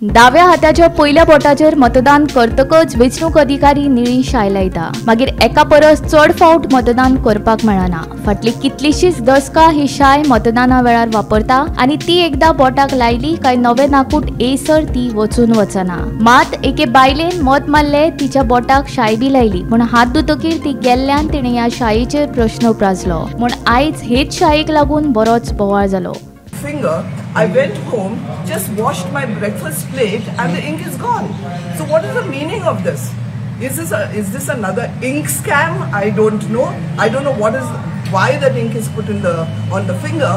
दाव्या हाताच्या पहिल्या बोटाचेर मतदान करतकच वेंचणूक अधिकारी निळी शाय लायता। मागीर एका परस चड फावट मतदान करपाक मेळना। फाटली कितलीशीच दशकां ही शाय मतदाना वेळार वापरता आनी ती एकदा बोटाक लायली काय नवे नाकूट एसर ती वचून वचना। मात एके बायलेन मत मारले, तिच्या बोटाक शाय बी लायली, पण हात धुतकीर ती गेल्ल्यान तिणे ह्या शायेचेर प्रश्न उपराजलो। म्हण आयज हेच शायेक लागून बरोच बोवाळ जालो। Finger, I went home, just washed my breakfast plate and the ink is gone. So what is the meaning of this? Is this another ink scam? I don't know. I don't know why that ink is put on the finger.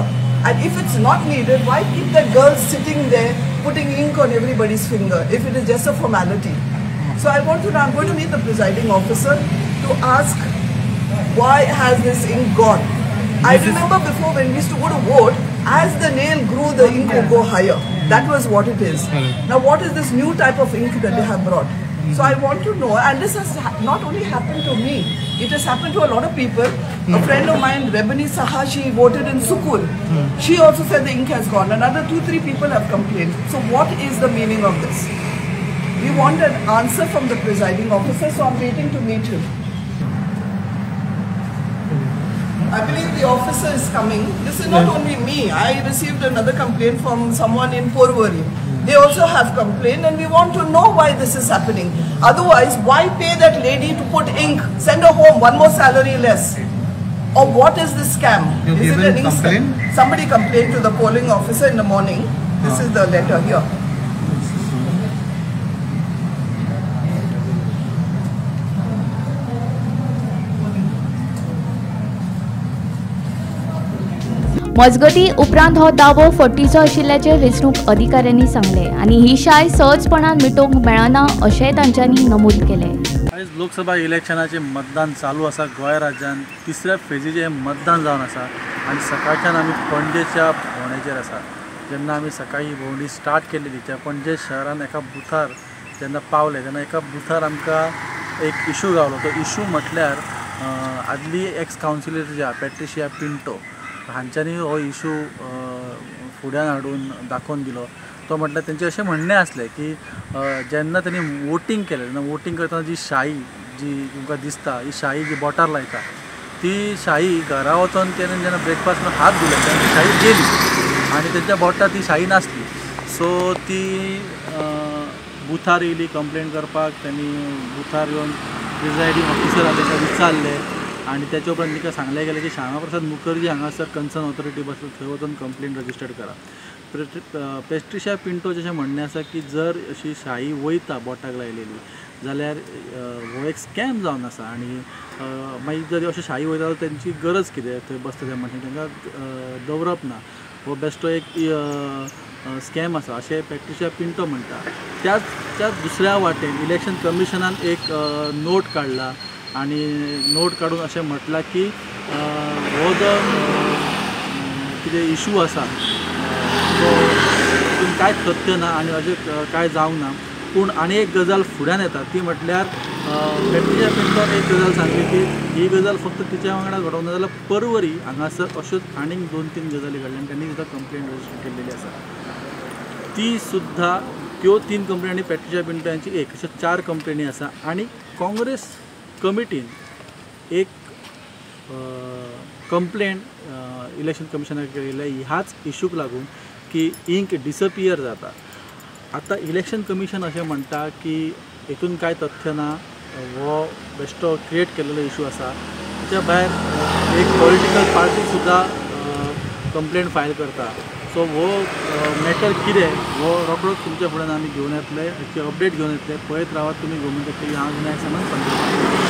And if it's not needed, why keep that girl sitting there putting ink on everybody's finger if it is just a formality? So I'm going to meet the presiding officer to ask why has this ink gone. I remember before when we used to go to vote, as the nail grew, the ink would go higher. That was what it is. Now what is this new type of ink that they have brought? So I want to know, and this has not only happened to me, it has happened to a lot of people. A friend of mine, Rebani Saha, she voted in Sukul. She also said the ink has gone. Another 2-3 people have complained. So what is the meaning of this? We want an answer from the presiding officer, so I'm waiting to meet him. I believe the officer is coming. This is not only me. I received another complaint from someone in Porvorim. They also have complained and we want to know why this is happening. Otherwise, why pay that lady to put ink? Send her home, one more salary less. Or what is this scam? Is it an ink scam? Somebody complained to the polling officer in the morning. This is the letter here. मजगती उपरांत हो दावो फटीचो आशिल्ल्याचे वेंचणूक अधिकाऱ्यांनी सांगले आनी ही shy सहजपणान मिटोवंक मेळना अशेंय तांच्यांनी नमूद केले। आयज लोकसभा इलेक्शनाचे मतदान चालू आसा। गोंय राज्यात तिसऱ्या फेजीचे मतदान जावन आसा आनी सकाळच्यान आमी पणजेच्या भोंवडेचेर आसा। जेन्ना आमी सकाळी भोंवडी स्टार्ट केल्ली त्या पणजे शहरान एका बुथार जेन्ना पावले तेन्ना एका बुथार आमकां एक इशू गावलो। तो इशू म्हटल्यार आदली एक्स कावन्सिलर जी पॅट्रिशिया पिंटो हांच्यांनी हो इशू फुड्यान हाडून दाखोवन दिलो। तो म्हटल्यार तेंचें अशें म्हणणें आसलें की जेन्ना तेणी वोटींग केलें तेन्ना वोटींग करतना जी शाई जी तुमकां दिसता ही शाई जी बोटार लायता ती शाई घरा वचोन तेणें जेन्ना ब्रेकफास्ट करून हात धुले तेन्ना ती शाई गेली आनी तेंच्या बोटार ती शाई नासली। सो ती बुथार येयली कंप्लेंट करपाक। त्यांनी बुथार येवन प्रिजायडींग ऑफिसराक ताका विचारले आनी त्याच्या उपरांत तिका सांगलें गेलें की श्यामा प्रसाद मुखर्जी हांगासर कन्सर्न ऑथॉरिटी बसलो थंय वचून कंप्लेंट रजिस्टर्ड करा। पॅट्रिशिया पिंटो जशें म्हणणें आसा की जर अशी शाई वयता बोटाक लायलेली जाल्यार हो एक स्कॅम जावन आसा आनी मागीर जर अशी शाई वयता जाल्यार तेंची गरज कितें थंय बसता त्या मनशाक तांकां दवरप ना। हो बेश्टो एक स्कॅम आसा अशें पॅट्रिशिया पिंटो म्हणटा। त्याच दुसऱ्या वाटेन इलेक्शन कमिशनान एक नोट काडला आणि नोट काढून अशें म्हटलां की हो जो कितें इशू आसा तो तितून कांय तथ्य ना आनी अशें कांय जावंक ना। पूण आनी एक गजाल फुड्यान येता ती म्हटल्यार पॅट्रिशिया पिंटोन एक गजाल सांगली की ही गजाल फक्त तिच्या वांगडा घडोवंक ना जाल्यार परवरी हांगासर अश्योच आनीक 2-3 गजाली घडल्यात त्यांनी सुद्दां कंप्लेंट रजिस्टर केल्लेली आसा। ती सुद्दां त्यो 3 कंप्लेनी पॅट्रिशिया पिंटो यांची एक अशें 4 कंप्लेनी आसा आनी काँग्रेस कमिटीन एक कंप्लेंट इलेक्शन कमिशनाक केलेल्या ह्याच इशूक लागून की इंक डिसपियर जाता। आता इलेक्शन कमिशन अशें म्हणटा की हेतून कांय तथ्य ना, हो बेश्टो क्रिएट केलेलो इशू आसा। ताच्या भायर एक पॉलिटिकल पार्टी सुद्दां कंप्लेंट फायल करता। सो हो मॅटर कितें हो रोखडोच तुमच्या फुड्यान आमी घेवन येतले, अपडेट घेवन येतले। पळयत रावात तुमी गोमंतक टीव्ही। हांव विनायक सामंत, पणजे।